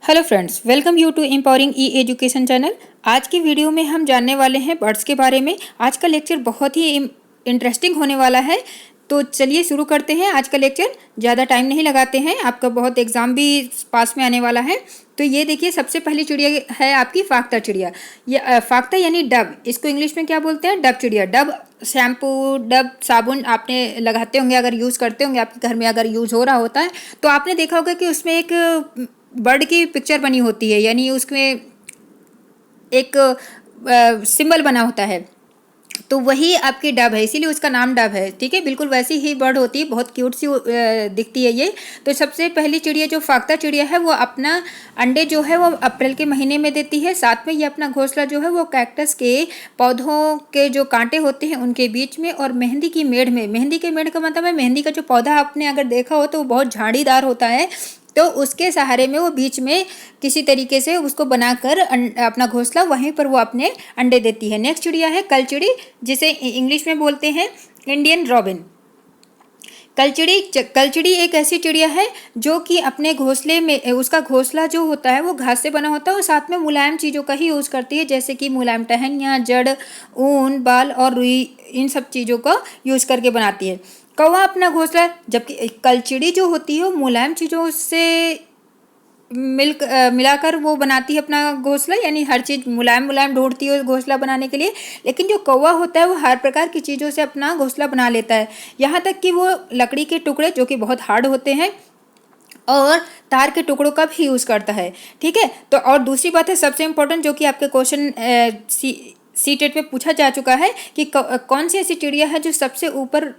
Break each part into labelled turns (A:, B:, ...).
A: Hello friends, welcome you to empowering E education channel. आज की video में हम जानने वाले हैं बर्ड्स के बारे में। आज का लेक्चर बहुत ही इंटरेस्टिंग होने वाला है, तो चलिए शुरू करते हैं आज का लेक्चर। ज़्यादा टाइम नहीं लगाते हैं, आपका बहुत एग्ज़ाम भी पास में आने वाला है। तो ये देखिए, सबसे पहली चिड़िया है आपकी फाख्ता चिड़िया। ये फाख्ता यानी डब, इसको इंग्लिश में क्या बोलते हैं? डब चिड़िया। डब शैम्पू, डब साबुन आपने लगाते होंगे, अगर यूज़ करते होंगे, आपके घर में अगर यूज़ हो रहा होता है तो आपने देखा होगा कि उसमें एक बर्ड की पिक्चर बनी होती है, यानी उसमें एक सिंबल बना होता है, तो वही आपकी डब है, इसीलिए उसका नाम डब है। ठीक है, बिल्कुल वैसी ही बर्ड होती है, बहुत क्यूट सी दिखती है ये। तो सबसे पहली चिड़िया जो फाख्ता चिड़िया है वो अपना अंडे जो है वो अप्रैल के महीने में देती है। साथ में ये अपना घोंसला जो है वो कैक्टस के पौधों के जो कांटे होते हैं उनके बीच में, और मेहंदी की मेड़ में। मेहंदी के मेड़ का मतलब है मेहंदी का जो पौधा आपने अगर देखा हो तो वो बहुत झाड़ीदार होता है, तो उसके सहारे में वो बीच में किसी तरीके से उसको बनाकर अपना घोंसला, वहीं पर वो अपने अंडे देती है। नेक्स्ट चिड़िया है कलचिड़ी, जिसे इंग्लिश में बोलते हैं इंडियन रॉबिन। कलचिड़ी एक ऐसी चिड़िया है जो कि अपने घोंसले में, उसका घोंसला जो होता है वो घास से बना होता है और साथ में मुलायम चीज़ों का ही यूज़ करती है, जैसे कि मुलायम टहनियाँ, जड़, ऊन, बाल और रुई, इन सब चीज़ों का यूज़ करके बनाती है। कौवा अपना घोंसला, जबकि कलचिड़ी जो होती है वो मुलायम चीज़ों से मिलाकर वो बनाती है अपना घोंसला, यानी हर चीज़ मुलायम मुलायम ढूंढती है घोंसला बनाने के लिए। लेकिन जो कौवा होता है वो हर प्रकार की चीज़ों से अपना घोंसला बना लेता है, यहाँ तक कि वो लकड़ी के टुकड़े जो कि बहुत हार्ड होते हैं और तार के टुकड़ों का भी यूज़ करता है। ठीक है, तो और दूसरी बात है सबसे इम्पोर्टेंट, जो कि आपके क्वेश्चन सी टेट में पूछा जा चुका है कि कौन सी ऐसी चिड़िया है जो सबसे ऊपर,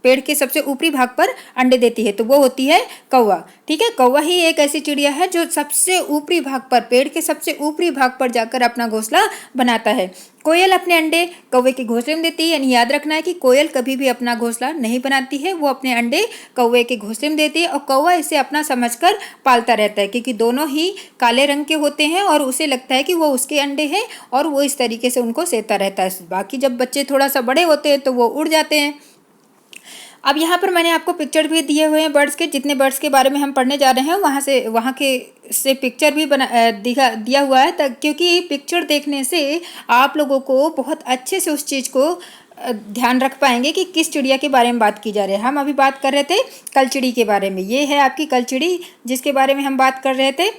A: पेड़ के सबसे ऊपरी भाग पर अंडे देती है, तो वो होती है कौवा। ठीक है, कौवा ही एक ऐसी चिड़िया है जो सबसे ऊपरी भाग पर, पेड़ के सबसे ऊपरी भाग पर जाकर अपना घोंसला बनाता है। कोयल अपने अंडे कौवे के घोंसले में देती है, यानी याद रखना है कि कोयल कभी भी अपना घोंसला नहीं बनाती है, वो अपने अंडे कौवे के घोंसले में देती है और कौवा इसे अपना समझकर पालता रहता है, क्योंकि दोनों ही काले रंग के होते हैं और उसे लगता है कि वो उसके अंडे हैं और वो इस तरीके से उनको सेता रहता है। बाकी जब बच्चे थोड़ा सा बड़े होते हैं तो वो उड़ जाते हैं। अब यहाँ पर मैंने आपको पिक्चर भी दिए हुए हैं बर्ड्स के, जितने बर्ड्स के बारे में हम पढ़ने जा रहे हैं वहाँ के से पिक्चर भी दिया हुआ है, क्योंकि पिक्चर देखने से आप लोगों को बहुत अच्छे से उस चीज़ को ध्यान रख पाएंगे कि किस चिड़िया के बारे में बात की जा रही है। हम अभी बात कर रहे थे कलचिड़ी के बारे में। ये है आपकी कलचिड़ी जिसके बारे में हम बात कर रहे थे।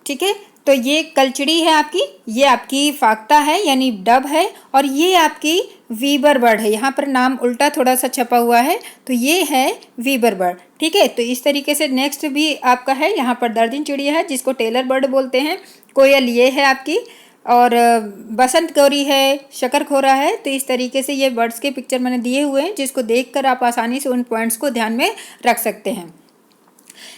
A: ठीक है, तो ये कलचिड़ी है आपकी, ये आपकी फाख्ता है यानी डब है, और ये आपकी वीबर बर्ड है। यहाँ पर नाम उल्टा थोड़ा सा छपा हुआ है, तो ये है वीबर बर्ड। ठीक है, तो इस तरीके से नेक्स्ट भी आपका है, यहाँ पर दर्जन चिड़िया है जिसको टेलर बर्ड बोलते हैं। कोयल ये है आपकी, और बसंत गौरी है, शकरखोरा है। तो इस तरीके से ये बर्ड्स के पिक्चर मैंने दिए हुए हैं, जिसको देखकर आप आसानी से उन पॉइंट्स को ध्यान में रख सकते हैं।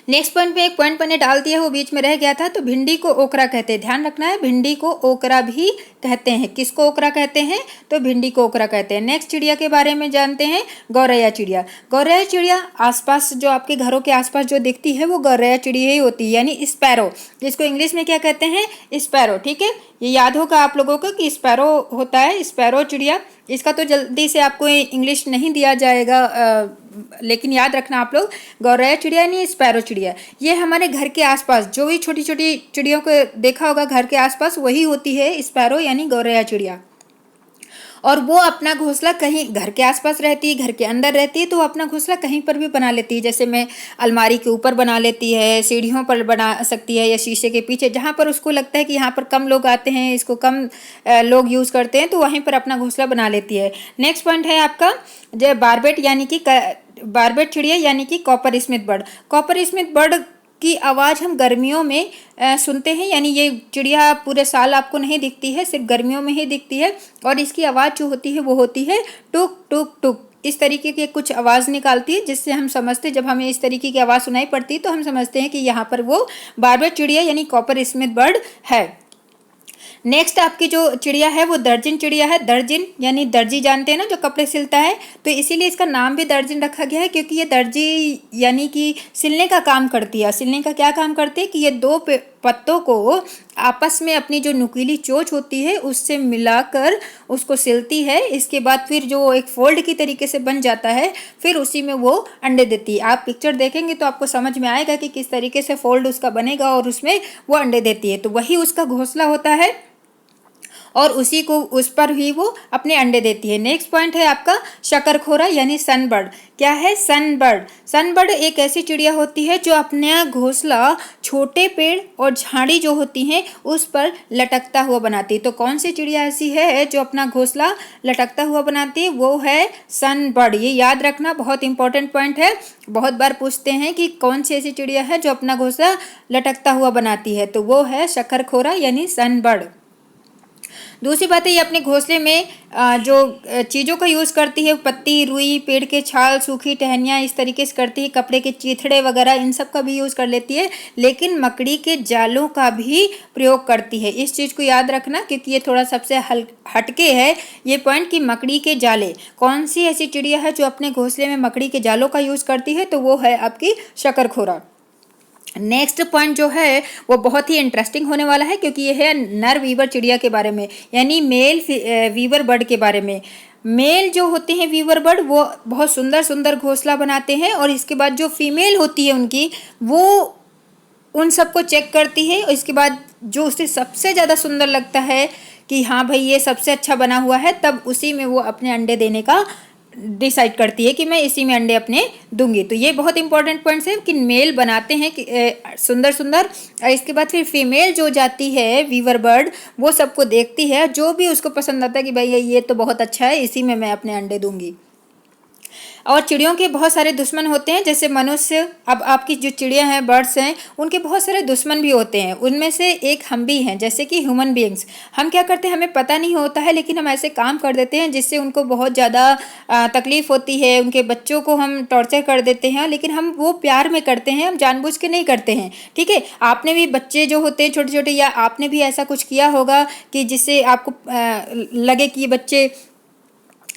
A: नेक्स्ट पॉइंट पे एक पॉइंट मैंने डाल दिया, वो बीच में रह गया था। तो भिंडी को ओकरा कहते हैं, ध्यान रखना है, भिंडी को ओकरा भी कहते हैं। किसको ओकरा कहते हैं? तो भिंडी को ओकरा कहते हैं। नेक्स्ट चिड़िया के बारे में जानते हैं, गौरैया चिड़िया। गौरैया चिड़िया आसपास जो आपके घरों के आसपास जो दिखती है वो गौरैया चिड़िया ही होती है, यानी स्पैरो, जिसको इंग्लिश में क्या कहते हैं? स्पैरो। ठीक है, ये याद होगा आप लोगों को कि स्पैरो होता है, स्पैरो चिड़िया। इसका तो जल्दी से आपको इंग्लिश नहीं दिया जाएगा, लेकिन याद रखना आप लोग, गौरैया चिड़िया यानी स्पैरो चिड़िया। ये हमारे घर के आसपास जो भी छोटी छोटी चिड़ियों को देखा होगा घर के आसपास, वही होती है स्पैरो यानी गौरैया चिड़िया। और वो अपना घोंसला कहीं घर के आसपास रहती है, घर के अंदर रहती है, तो वो अपना घोंसला कहीं पर भी बना लेती है। जैसे में अलमारी के ऊपर बना लेती है, सीढ़ियों पर बना सकती है, या शीशे के पीछे, जहाँ पर उसको लगता है कि यहाँ पर कम लोग आते हैं, इसको कम लोग यूज़ करते हैं, तो वहीं पर अपना घोंसला बना लेती है। नेक्स्ट पॉइंट है आपका जो बारबेट यानी कि बारबेट चिड़िया यानी कि copper Smith bird. Copper Smith bird की आवाज़ हम गर्मियों में सुनते हैं, यानी ये चिड़िया पूरे साल आपको नहीं दिखती है, सिर्फ गर्मियों में ही दिखती है, और इसकी आवाज़ जो होती है वो होती है टुक टुक टुक। इस तरीके की कुछ आवाज़ निकालती है, जिससे हम समझते, जब हमें इस तरीके की आवाज़ सुनाई पड़ती है तो हम समझते हैं कि यहाँ पर वो बारबेट चिड़िया यानी कॉपर स्मिथ बर्ड है। नेक्स्ट आपकी जो चिड़िया है वो दर्जन चिड़िया है। दर्जन यानी दर्जी, जानते हैं ना, जो कपड़े सिलता है, तो इसीलिए इसका नाम भी दर्जन रखा गया है, क्योंकि ये दर्जी यानी कि सिलने का काम करती है। सिलने का क्या काम करती है कि ये दो पत्तों को आपस में अपनी जो नुकीली चोंच होती है उससे मिलाकर उसको सिलती है। इसके बाद फिर जो एक फोल्ड की तरीके से बन जाता है, फिर उसी में वो अंडे देती है। आप पिक्चर देखेंगे तो आपको समझ में आएगा कि किस तरीके से फोल्ड उसका बनेगा और उसमें वो अंडे देती है। तो वही उसका घोंसला होता है और उसी को उस पर ही वो अपने अंडे देती है। नेक्स्ट पॉइंट है आपका शकरखोरा यानी सनबर्ड। क्या है? सनबर्ड। सनबर्ड एक ऐसी चिड़िया होती है जो अपना घोंसला छोटे पेड़ और झाड़ी जो होती हैं उस पर लटकता हुआ बनाती है। तो कौन सी चिड़िया ऐसी है जो अपना घोंसला लटकता हुआ बनाती है? वो है सनबर्ड। ये याद रखना, बहुत इंपॉर्टेंट पॉइंट है। बहुत बार पूछते हैं कि कौन सी ऐसी चिड़िया है जो अपना घोंसला लटकता हुआ बनाती है, तो वो है शकरखोरा यानी सनबर्ड। दूसरी बात है, ये अपने घोंसले में जो चीज़ों का यूज़ करती है, पत्ती, रुई, पेड़ के छाल, सूखी टहनियाँ, इस तरीके से करती है। कपड़े के चीथड़े वगैरह इन सब का भी यूज़ कर लेती है, लेकिन मकड़ी के जालों का भी प्रयोग करती है। इस चीज़ को याद रखना क्योंकि ये थोड़ा सबसे हटके है ये पॉइंट कि मकड़ी के जाले। कौन सी ऐसी चिड़िया है जो अपने घोंसले में मकड़ी के जालों का यूज़ करती है? तो वो है आपकी शकरखोरा। नेक्स्ट पॉइंट जो है वो बहुत ही इंटरेस्टिंग होने वाला है क्योंकि ये है नर वीवर चिड़िया के बारे में, यानी मेल वीवर बर्ड के बारे में। मेल जो होते हैं वीवर बर्ड वो बहुत सुंदर सुंदर घोंसला बनाते हैं और इसके बाद जो फीमेल होती है उनकी वो उन सबको चेक करती है और इसके बाद जो उसे सबसे ज़्यादा सुंदर लगता है कि हाँ भाई ये सबसे अच्छा बना हुआ है, तब उसी में वो अपने अंडे देने का डिसाइड करती है कि मैं इसी में अंडे अपने दूंगी। तो ये बहुत इंपॉर्टेंट पॉइंट्स है कि मेल बनाते हैं कि सुंदर सुंदर, और इसके बाद फिर फीमेल जो जाती है वीवर बर्ड वो सबको देखती है, जो भी उसको पसंद आता है कि भाई ये तो बहुत अच्छा है, इसी में मैं अपने अंडे दूंगी। और चिड़ियों के बहुत सारे दुश्मन होते हैं, जैसे मनुष्य। अब आपकी जो चिड़िया हैं, बर्ड्स हैं, उनके बहुत सारे दुश्मन भी होते हैं। उनमें से एक हम भी हैं, जैसे कि ह्यूमन बीइंग्स। हम क्या करते हैं, हमें पता नहीं होता है लेकिन हम ऐसे काम कर देते हैं जिससे उनको बहुत ज़्यादा तकलीफ होती है। उनके बच्चों को हम टॉर्चर कर देते हैं, लेकिन हम वो प्यार में करते हैं, हम जानबूझ के नहीं करते हैं। ठीक है, आपने भी बच्चे जो होते हैं छोटे छोटे, या आपने भी ऐसा कुछ किया होगा कि जिससे आपको लगे कि ये बच्चे,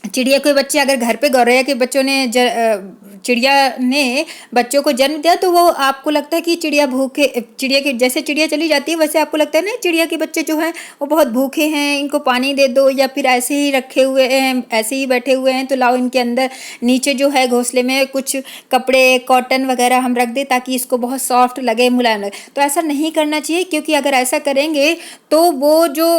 A: चिड़िया के बच्चे अगर घर पे गौरैया के बच्चों ने चिड़िया ने बच्चों को जन्म दिया तो वो आपको लगता है कि चिड़िया भूखे, चिड़िया की जैसे चिड़िया चली जाती है वैसे आपको लगता है ना चिड़िया के बच्चे जो हैं वो बहुत भूखे हैं, इनको पानी दे दो, या फिर ऐसे ही रखे हुए हैं, ऐसे ही बैठे हुए हैं, तो लाओ इनके अंदर नीचे जो है घोंसले में कुछ कपड़े, कॉटन वगैरह हम रख दें ताकि इसको बहुत सॉफ्ट लगे, मुलायम लगे। तो ऐसा नहीं करना चाहिए क्योंकि अगर ऐसा करेंगे तो वो जो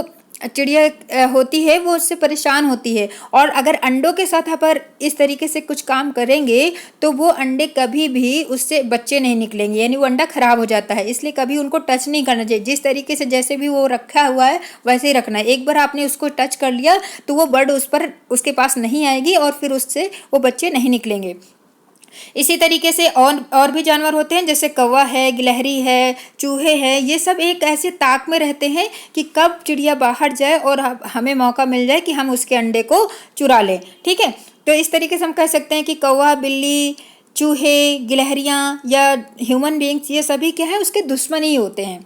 A: चिड़िया होती है वो उससे परेशान होती है, और अगर अंडों के साथ पर इस तरीके से कुछ काम करेंगे तो वो अंडे कभी भी उससे बच्चे नहीं निकलेंगे, यानी वो अंडा खराब हो जाता है। इसलिए कभी उनको टच नहीं करना चाहिए। जिस तरीके से जैसे भी वो रखा हुआ है वैसे ही रखना है। एक बार आपने उसको टच कर लिया तो वो बर्ड उस पर उसके पास नहीं आएगी और फिर उससे वो बच्चे नहीं निकलेंगे। इसी तरीके से और भी जानवर होते हैं, जैसे कौवा है, गिलहरी है, चूहे हैं। ये सब एक ऐसे ताक में रहते हैं कि कब चिड़िया बाहर जाए और हमें मौका मिल जाए कि हम उसके अंडे को चुरा लें। ठीक है, तो इस तरीके से हम कह सकते हैं कि कौवा, बिल्ली, चूहे, गिलहरियाँ या ह्यूमन बीइंग्स, ये सभी क्या है, उसके दुश्मन ही होते हैं।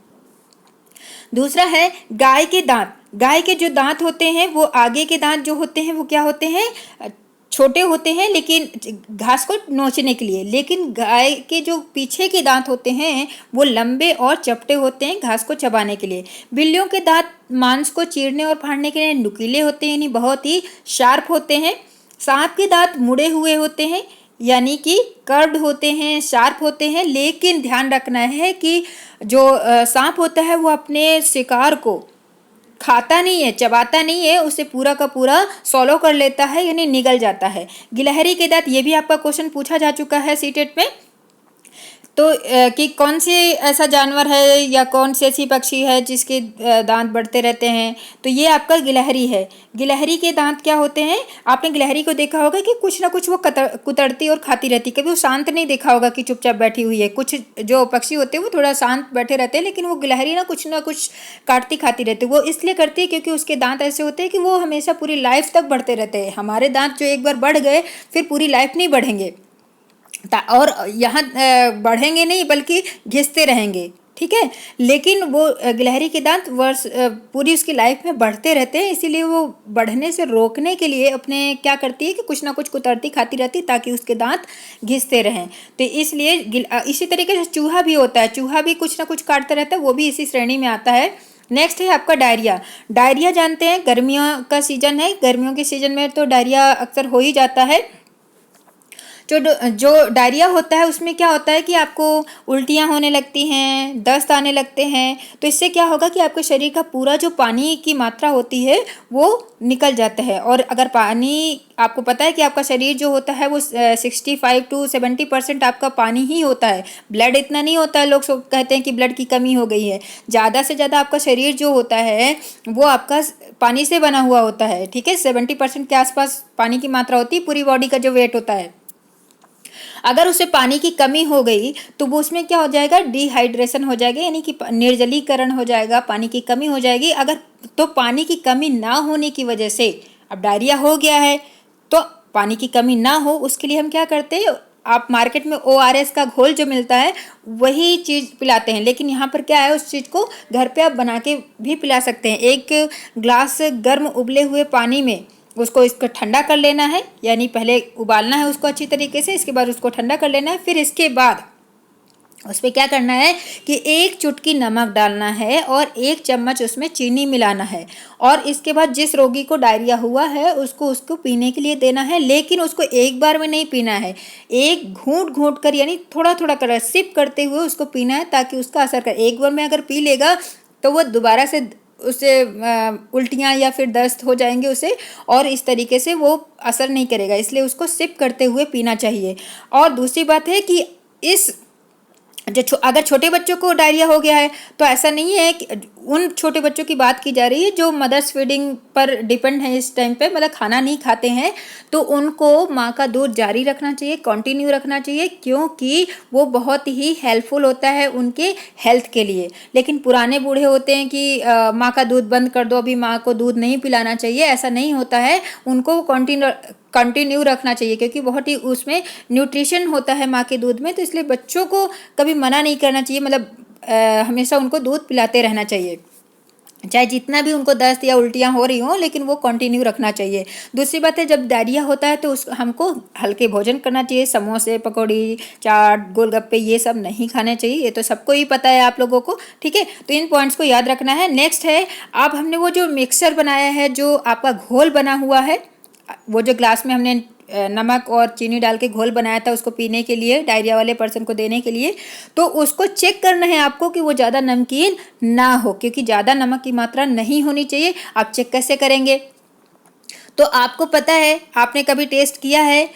A: दूसरा है गाय के दांत। गाय के जो दांत होते हैं वो आगे के दांत जो होते हैं वो क्या होते हैं, छोटे होते हैं लेकिन घास को नोचने के लिए, लेकिन गाय के जो पीछे के दांत होते हैं वो लंबे और चपटे होते हैं घास को चबाने के लिए। बिल्लियों के दांत मांस को चीरने और फाड़ने के लिए नुकीले होते हैं, यानी बहुत ही शार्प होते हैं। सांप के दांत मुड़े हुए होते हैं, यानी कि कर्व्ड होते हैं, शार्प होते हैं, लेकिन ध्यान रखना है कि जो सांप होता है वो अपने शिकार को खाता नहीं है, चबाता नहीं है, उसे पूरा का पूरा सॉलो कर लेता है, यानी निगल जाता है। गिलहरी के दांत, ये भी आपका क्वेश्चन पूछा जा चुका है सीटेट में। तो कि कौन से ऐसा जानवर है या कौन सी ऐसी पक्षी है जिसके दांत बढ़ते रहते हैं, तो ये आपका गिलहरी है। गिलहरी के दांत क्या होते हैं, आपने गिलहरी को देखा होगा कि कुछ ना कुछ वो कुतरती और खाती रहती, कभी वो शांत नहीं देखा होगा कि चुपचाप बैठी हुई है। कुछ जो पक्षी होते हैं वो थोड़ा शांत बैठे रहते हैं, लेकिन वो गिलहरी ना कुछ काटती खाती रहती है। वो इसलिए करती है क्योंकि उसके दांत ऐसे होते हैं कि वो हमेशा पूरी लाइफ तक बढ़ते रहते हैं। हमारे दांत जो एक बार बढ़ गए फिर पूरी लाइफ नहीं बढ़ेंगे, और यहाँ बढ़ेंगे नहीं बल्कि घिसते रहेंगे। ठीक है, लेकिन वो गिलहरी के दांत वर्ष पूरी उसकी लाइफ में बढ़ते रहते हैं, इसीलिए वो बढ़ने से रोकने के लिए अपने क्या करती है कि कुछ ना कुछ कुतरती खाती रहती है ताकि उसके दांत घिसते रहें। तो इसलिए इसी तरीके से चूहा भी होता है, चूहा भी कुछ ना कुछ काटता रहता है, वो भी इसी श्रेणी में आता है। नेक्स्ट है आपका डायरिया। डायरिया जानते हैं गर्मियों का सीजन है, गर्मियों के सीजन में तो डायरिया अक्सर हो ही जाता है। जो डायरिया होता है उसमें क्या होता है कि आपको उल्टियाँ होने लगती हैं, दस्त आने लगते हैं। तो इससे क्या होगा कि आपके शरीर का पूरा जो पानी की मात्रा होती है वो निकल जाता है। और अगर पानी, आपको पता है कि आपका शरीर जो होता है वो 65 to 70% आपका पानी ही होता है, ब्लड इतना नहीं होता है। लोग कहते हैं कि ब्लड की कमी हो गई है। ज़्यादा से ज़्यादा आपका शरीर जो होता है वो आपका पानी से बना हुआ होता है, ठीक है। 70% के आसपास पानी की मात्रा होती है पूरी बॉडी का जो वेट होता है। अगर उसे पानी की कमी हो गई तो वो उसमें क्या हो जाएगा, डिहाइड्रेशन हो जाएगा, यानी कि निर्जलीकरण हो जाएगा, पानी की कमी हो जाएगी। अगर तो पानी की कमी ना होने की वजह से अब डायरिया हो गया है, तो पानी की कमी ना हो उसके लिए हम क्या करते हैं, आप मार्केट में ORS का घोल जो मिलता है वही चीज़ पिलाते हैं। लेकिन यहाँ पर क्या है, उस चीज़ को घर पे आप बना के भी पिला सकते हैं। 1 ग्लास गर्म उबले हुए पानी में इसको ठंडा कर लेना है, यानी पहले उबालना है उसको अच्छी तरीके से, इसके बाद उसको ठंडा कर लेना है। फिर इसके बाद उस पर क्या करना है कि 1 चुटकी नमक डालना है और 1 चम्मच उसमें चीनी मिलाना है। और इसके बाद जिस रोगी को डायरिया हुआ है उसको पीने के लिए देना है, लेकिन उसको एक बार में नहीं पीना है, एक घूंट घूंट कर, यानी थोड़ा थोड़ा कर सिप करते हुए उसको पीना है, ताकि उसका असर करे। एक बार में अगर पी लेगा तो वो दोबारा से उसे उल्टियाँ या फिर दस्त हो जाएंगे उसे, और इस तरीके से वो असर नहीं करेगा। इसलिए उसको सिप करते हुए पीना चाहिए। और दूसरी बात है कि इस अगर छोटे बच्चों को डायरिया हो गया है तो ऐसा नहीं है कि उन छोटे बच्चों की बात की जा रही है जो मदर्स फीडिंग पर डिपेंड है इस टाइम पे, मतलब खाना नहीं खाते हैं, तो उनको माँ का दूध जारी रखना चाहिए, कंटिन्यू रखना चाहिए, क्योंकि वो बहुत ही हेल्पफुल होता है उनके हेल्थ के लिए। लेकिन पुराने बूढ़े होते हैं कि माँ का दूध बंद कर दो, अभी माँ को दूध नहीं पिलाना चाहिए, ऐसा नहीं होता है। उनको कंटिन्यू रखना चाहिए, क्योंकि बहुत ही उसमें न्यूट्रिशन होता है माँ के दूध में। तो इसलिए बच्चों को कभी मना नहीं करना चाहिए, मतलब हमेशा उनको दूध पिलाते रहना चाहिए, चाहे जितना भी उनको दस्त या उल्टियाँ हो रही हों, लेकिन वो कंटिन्यू रखना चाहिए। दूसरी बात है, जब डायरिया होता है तो हमको हल्के भोजन करना चाहिए। समोसे, पकौड़ी, चाट, गोलगप्पे ये सब नहीं खाने चाहिए, ये तो सबको ही पता है आप लोगों को, ठीक है। तो इन पॉइंट्स को याद रखना है। नेक्स्ट है, अब हमने वो जो मिक्सचर बनाया है, जो आपका घोल बना हुआ है, वो जो ग्लास में हमने नमक और चीनी डाल के घोल बनाया था उसको पीने के लिए, डायरिया वाले पर्सन को देने के लिए, तो उसको चेक करना है आपको कि वो ज़्यादा नमकीन ना हो, क्योंकि ज़्यादा नमक की मात्रा नहीं होनी चाहिए। आप चेक कैसे करेंगे, तो आपको पता है, आपने कभी टेस्ट किया है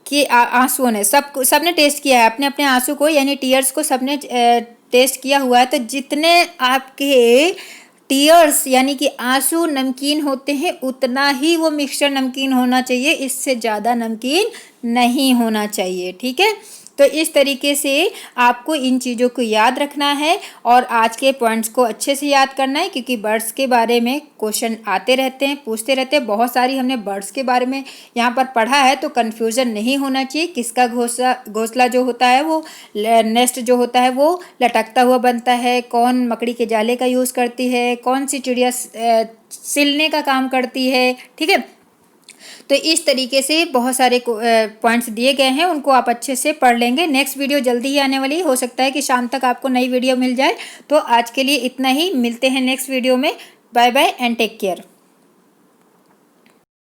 A: कि आंसुओं ने सबने टेस्ट किया है अपने अपने आंसू को, यानी टीयर्स को सबने टेस्ट किया हुआ है। तो जितने आपके टीयर्स यानी कि आंसू नमकीन होते हैं, उतना ही वो मिक्सचर नमकीन होना चाहिए, इससे ज़्यादा नमकीन नहीं होना चाहिए, ठीक है। तो इस तरीके से आपको इन चीज़ों को याद रखना है और आज के पॉइंट्स को अच्छे से याद करना है, क्योंकि बर्ड्स के बारे में क्वेश्चन आते रहते हैं, पूछते रहते हैं। बहुत सारी हमने बर्ड्स के बारे में यहाँ पर पढ़ा है, तो कन्फ्यूज़न नहीं होना चाहिए। किसका घोंसला जो होता है, वो नेस्ट जो होता है वो लटकता हुआ बनता है, कौन मकड़ी के जाले का यूज़ करती है, कौन सी चिड़िया सिलने का काम करती है, ठीक है। तो इस तरीके से बहुत सारे पॉइंट्स दिए गए हैं, उनको आप अच्छे से पढ़ लेंगे। नेक्स्ट वीडियो जल्दी ही आने वाली है, हो सकता है कि शाम तक आपको नई वीडियो मिल जाए। तो आज के लिए इतना ही, मिलते हैं नेक्स्ट वीडियो में। Bye bye and take care.